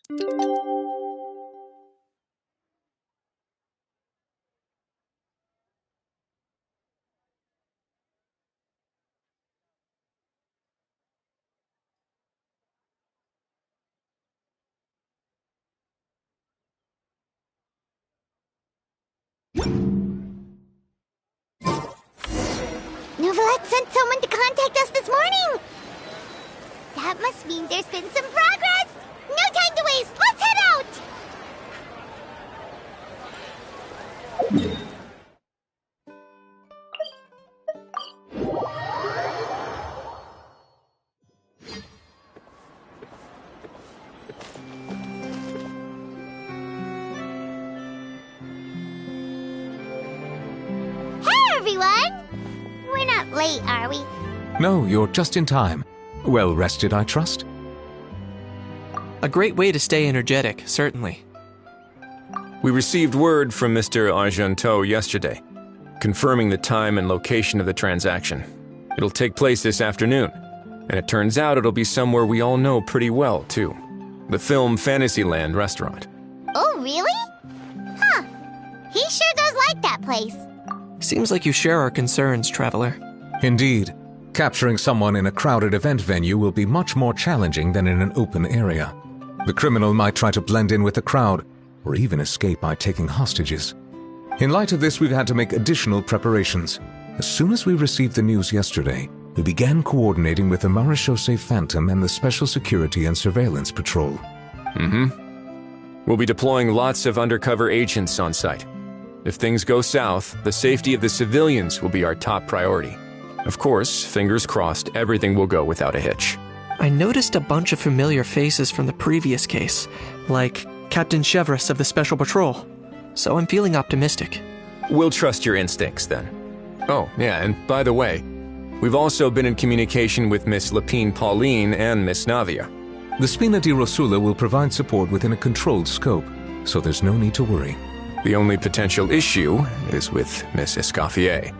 Novelette sent someone to contact us this morning! That must mean there's been some progress! No time to waste! Let's head out! Hey, everyone! We're not late, are we? No, you're just in time. Well rested, I trust? A great way to stay energetic, certainly. We received word from Mr. Argenteau yesterday, confirming the time and location of the transaction. It'll take place this afternoon, and it turns out it'll be somewhere we all know pretty well, too. The Film Fantasyland restaurant. Oh, really? Huh. He sure does like that place. Seems like you share our concerns, Traveler. Indeed. Capturing someone in a crowded event venue will be much more challenging than in an open area. The criminal might try to blend in with the crowd, or even escape by taking hostages. In light of this, we've had to make additional preparations. As soon as we received the news yesterday, we began coordinating with the Marechaussee Phantom and the Special Security and Surveillance Patrol. We'll be deploying lots of undercover agents on site. If things go south, the safety of the civilians will be our top priority. Of course, fingers crossed, everything will go without a hitch. I noticed a bunch of familiar faces from the previous case, like Captain Chevres of the Special Patrol, so I'm feeling optimistic. We'll trust your instincts, then. Oh, yeah, and by the way, we've also been in communication with Miss Lapine Pauline and Miss Navia. The Spina di Rosula will provide support within a controlled scope, so there's no need to worry. The only potential issue is with Miss Escoffier.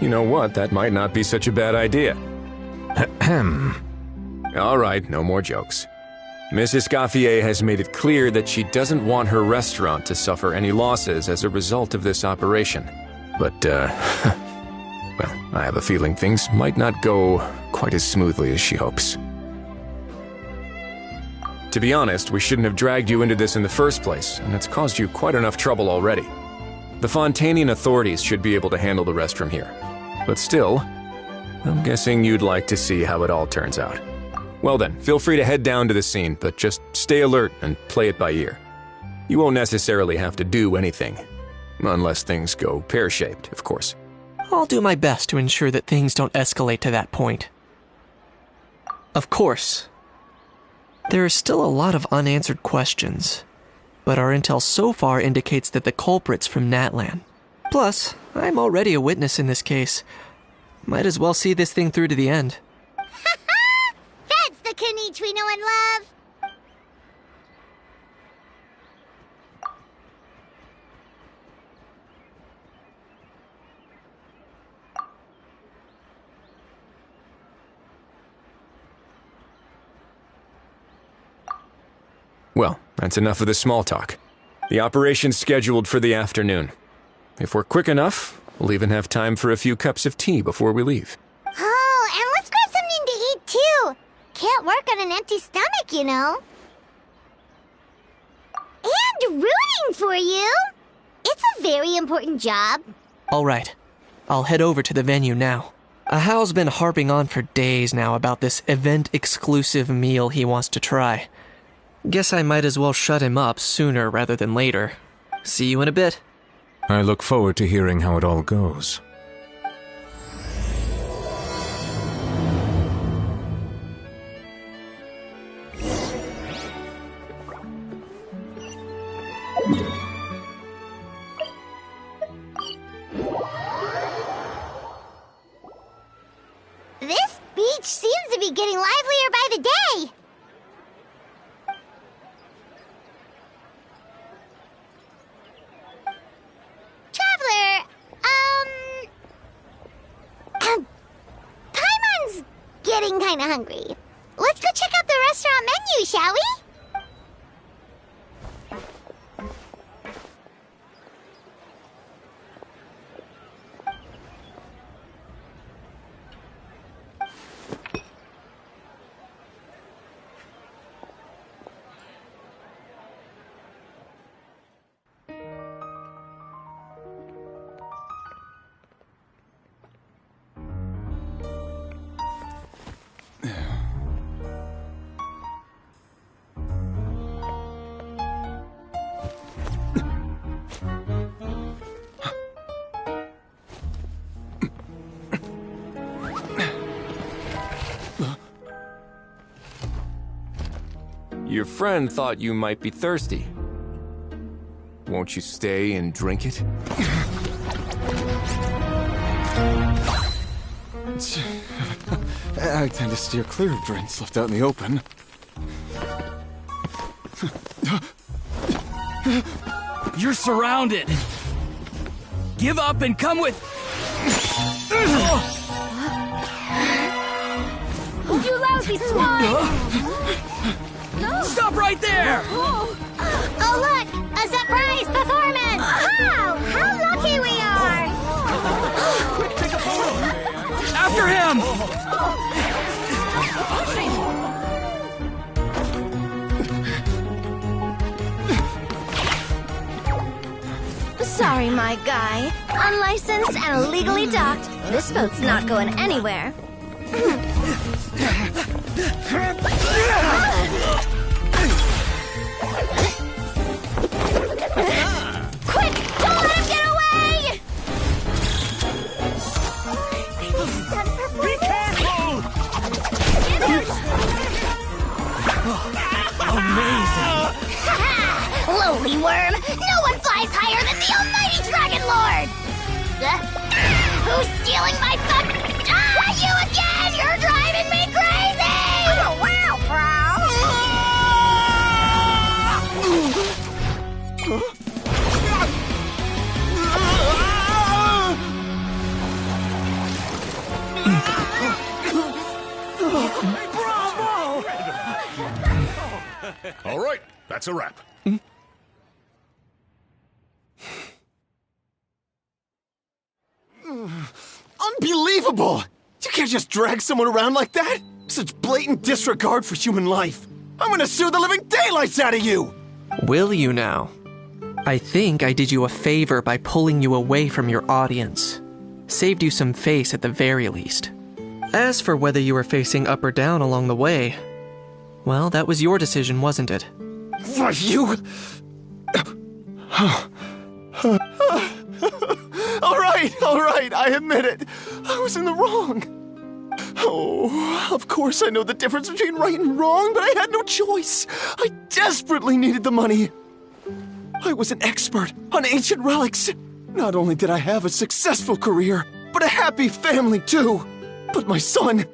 You know what, that might not be such a bad idea. Ahem. All right, no more jokes. Miss Escoffier has made it clear that she doesn't want her restaurant to suffer any losses as a result of this operation. But, well, I have a feeling things might not go quite as smoothly as she hopes. To be honest, we shouldn't have dragged you into this in the first place, and it's caused you quite enough trouble already. The Fontanian authorities should be able to handle the rest from here. But still, I'm guessing you'd like to see how it all turns out. Well then, feel free to head down to the scene, but just stay alert and play it by ear. You won't necessarily have to do anything. Unless things go pear-shaped, of course. I'll do my best to ensure that things don't escalate to that point. Of course. There are still a lot of unanswered questions, but our intel so far indicates that the culprit's from Natlan. Plus, I'm already a witness in this case. Might as well see this thing through to the end. That's the Knight we know and love! Well, that's enough of the small talk. The operation's scheduled for the afternoon. If we're quick enough, we'll even have time for a few cups of tea before we leave. Oh, and let's grab something to eat, too. Can't work on an empty stomach, you know. And rooting for you. It's a very important job. All right. I'll head over to the venue now. Ahal's been harping on for days now about this event-exclusive meal he wants to try. Guess I might as well shut him up sooner rather than later. See you in a bit. I look forward to hearing how it all goes. This beach seems to be getting livelier by the day. Traveler, getting kinda hungry. Let's go check out the restaurant menu, shall we? Your friend thought you might be thirsty. Won't you stay and drink it? I tend to steer clear of drinks left out in the open. You're surrounded. Give up and come with... You lousy swine! Stop right there! Oh look! A surprise performance! Wow! How lucky we are! Take a photo! After him! Sorry, my guy. Unlicensed and illegally docked. This boat's not going anywhere. Quick! Don't let him get away! Be careful! Amazing! Lowly worm! No one flies higher than the almighty Dragon Lord! Who's stealing my fun? Ah, you again! You're driving me crazy! Oh, wow, All right, that's a wrap. Unbelievable! You can't just drag someone around like that! Such blatant disregard for human life! I'm gonna sue the living daylights out of you! Will you now? I think I did you a favor by pulling you away from your audience. Saved you some face at the very least. As for whether you were facing up or down along the way, well, that was your decision, wasn't it? What, you... All right, I admit it. I was in the wrong. Oh, of course I know the difference between right and wrong, but I had no choice. I desperately needed the money. I was an expert on ancient relics. Not only did I have a successful career, but a happy family too. But my son,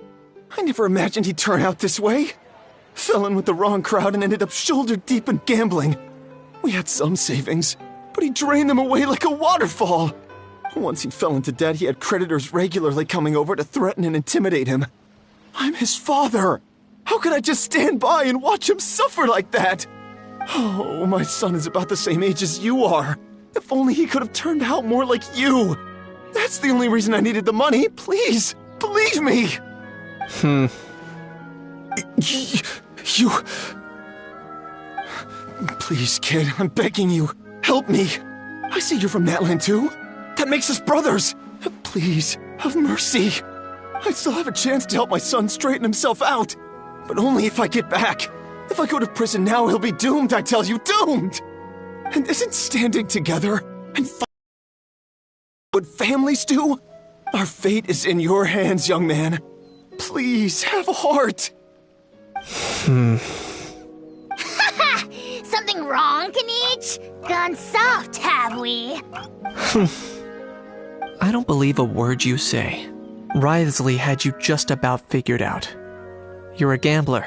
I never imagined he'd turn out this way. Fell in with the wrong crowd and ended up shoulder deep in gambling. We had some savings, but he drained them away like a waterfall. Once he fell into debt, he had creditors regularly coming over to threaten and intimidate him. I'm his father. How could I just stand by and watch him suffer like that? Oh, my son is about the same age as you are. If only he could have turned out more like you. That's the only reason I needed the money. Please, believe me. You... Please, kid, I'm begging you. Help me. I see you're from Natland too. That makes us brothers. Please, have mercy. I still have a chance to help my son straighten himself out. But only if I get back. If I go to prison now, he'll be doomed, I tell you, doomed! And isn't standing together and what families do? Our fate is in your hands, young man. Please, have a heart. Something wrong, Kanich? Gone soft, have we? I don't believe a word you say. Wriothesley had you just about figured out. You're a gambler.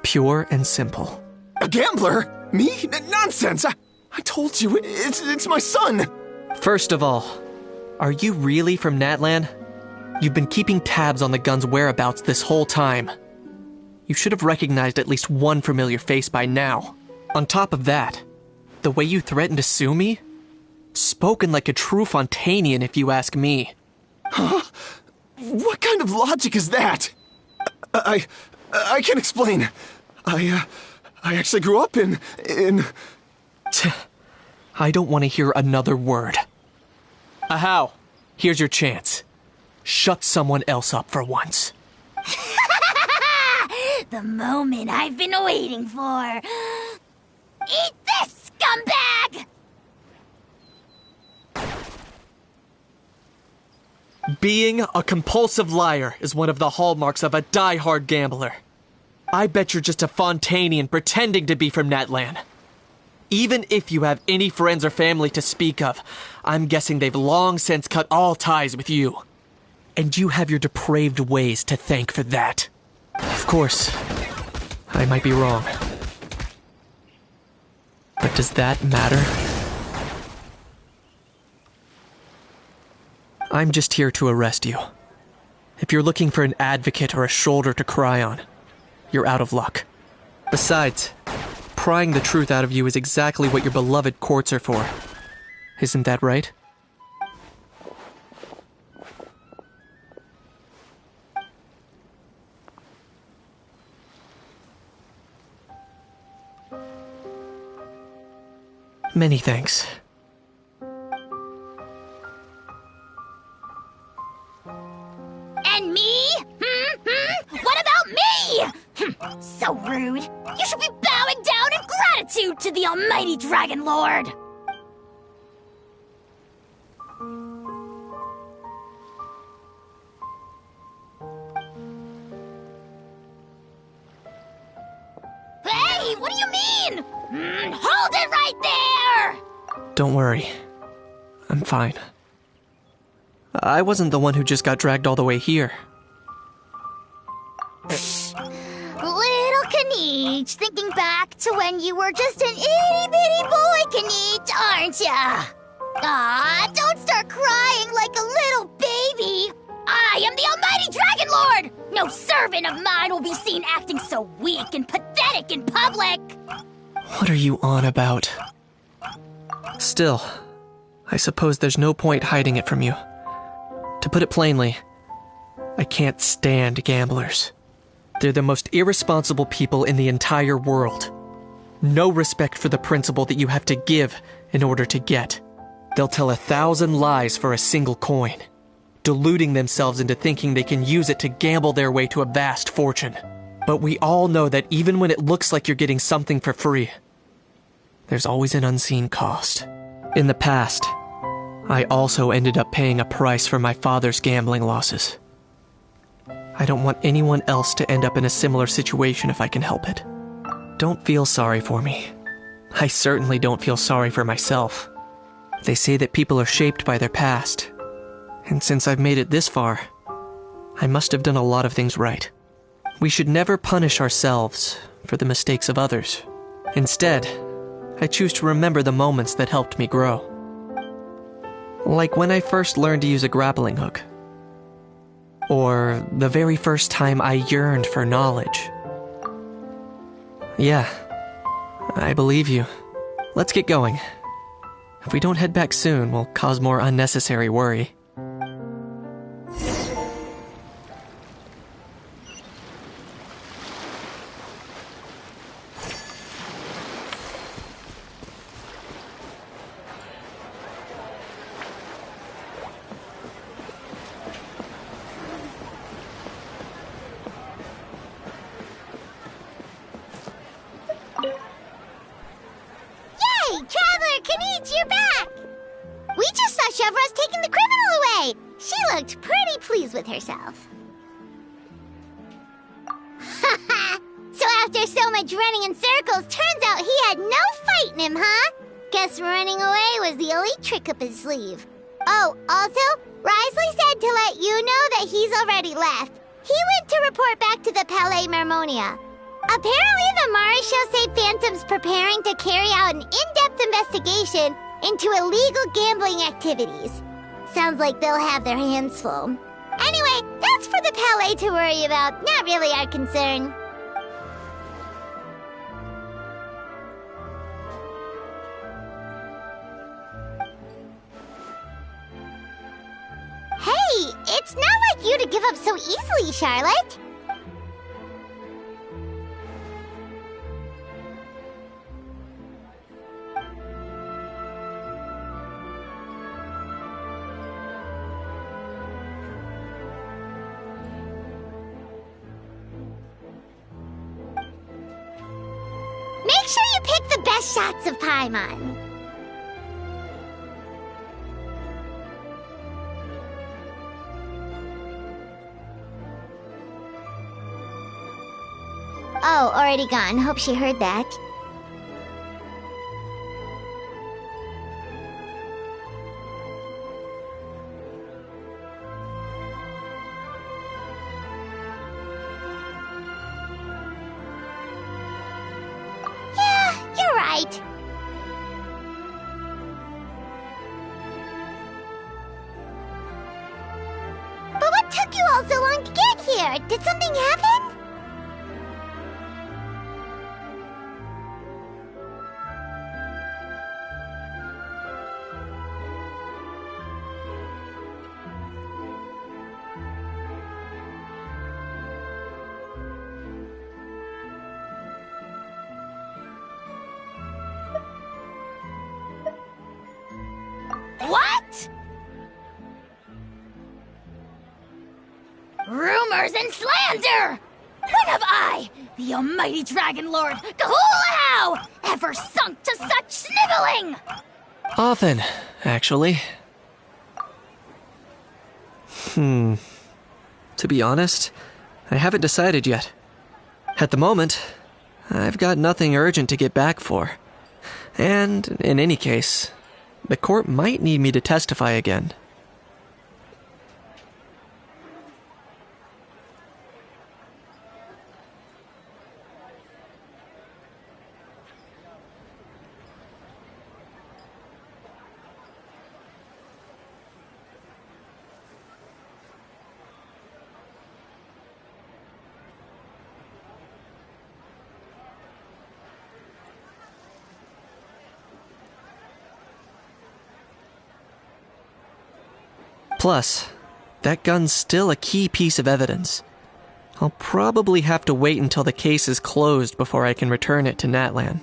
Pure and simple. A gambler? Me? Nonsense! I told you, it's my son! First of all, are you really from Natlan? You've been keeping tabs on the gun's whereabouts this whole time. You should have recognized at least one familiar face by now. On top of that, the way you threatened to sue me? Spoken like a true Fontanian, if you ask me. Huh? What kind of logic is that? I can't explain. I actually grew up in... I don't want to hear another word. Ahau, here's your chance. Shut someone else up for once. The moment I've been waiting for. Eat this, scumbag! Being a compulsive liar is one of the hallmarks of a die-hard gambler. I bet you're just a Fontanian pretending to be from Natlan. Even if you have any friends or family to speak of, I'm guessing they've long since cut all ties with you. And you have your depraved ways to thank for that. Of course, I might be wrong. But does that matter? I'm just here to arrest you. If you're looking for an advocate or a shoulder to cry on, you're out of luck. Besides, prying the truth out of you is exactly what your beloved courts are for. Isn't that right? Many thanks. And me? What about me? So rude. You should be bowing down in gratitude to the almighty Dragon Lord. Hey, what do you mean? Hold it right there! Don't worry. I'm fine. I wasn't the one who just got dragged all the way here. Little Kniech, thinking back to when you were just an itty-bitty boy, Kniech, aren't ya? Ah, don't start crying like a little baby. I am the almighty Dragon Lord! No servant of mine will be seen acting so weak and pathetic in public! What are you on about? Still, I suppose there's no point hiding it from you. To put it plainly, I can't stand gamblers. They're the most irresponsible people in the entire world. No respect for the principle that you have to give in order to get. They'll tell 1,000 lies for a single coin, deluding themselves into thinking they can use it to gamble their way to a vast fortune. But we all know that even when it looks like you're getting something for free, there's always an unseen cost. In the past, I also ended up paying a price for my father's gambling losses. I don't want anyone else to end up in a similar situation if I can help it. Don't feel sorry for me. I certainly don't feel sorry for myself. They say that people are shaped by their past, and since I've made it this far, I must have done a lot of things right. We should never punish ourselves for the mistakes of others. Instead, I choose to remember the moments that helped me grow. Like when I first learned to use a grappling hook. Or the very first time I yearned for knowledge. Yeah, I believe you. Let's get going. If we don't head back soon, we'll cause more unnecessary worry. Traveler Kniech, you're back! We just saw Chevro's taking the criminal away! She looked pretty pleased with herself. Haha! So after so much running in circles, turns out he had no fight in him, huh? Guess running away was the only trick up his sleeve. Oh, also, Risley said to let you know that he's already left. He went to report back to the Palais Mermonia. Apparently, the Maréchaux say Phantom's preparing to carry out an in-depth investigation into illegal gambling activities. Sounds like they'll have their hands full. Anyway, that's for the Palais to worry about, not really our concern. Hey, it's not like you to give up so easily, Charlotte. Make sure you pick the best shots of Paimon. Oh, already gone. Hope she heard that. Yeah, you're right. But what took you all so long to get here? Did something happen? What? Rumors and slander! When have I, the almighty Dragon Lord, Kahulahau, ever sunk to such sniveling? Often, actually. To be honest, I haven't decided yet. At the moment, I've got nothing urgent to get back for. And, in any case, the court might need me to testify again. Plus, that gun's still a key piece of evidence. I'll probably have to wait until the case is closed before I can return it to Natlan.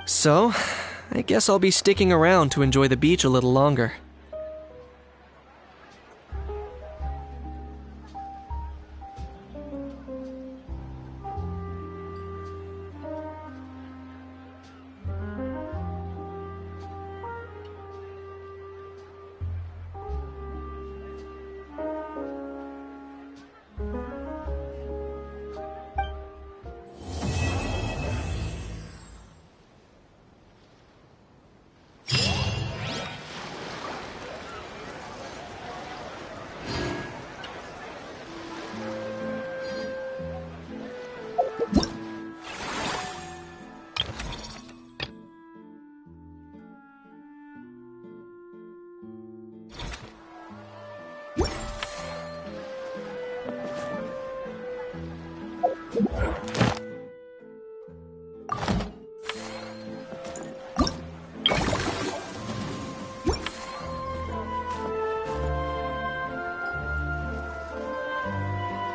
So, I guess I'll be sticking around to enjoy the beach a little longer.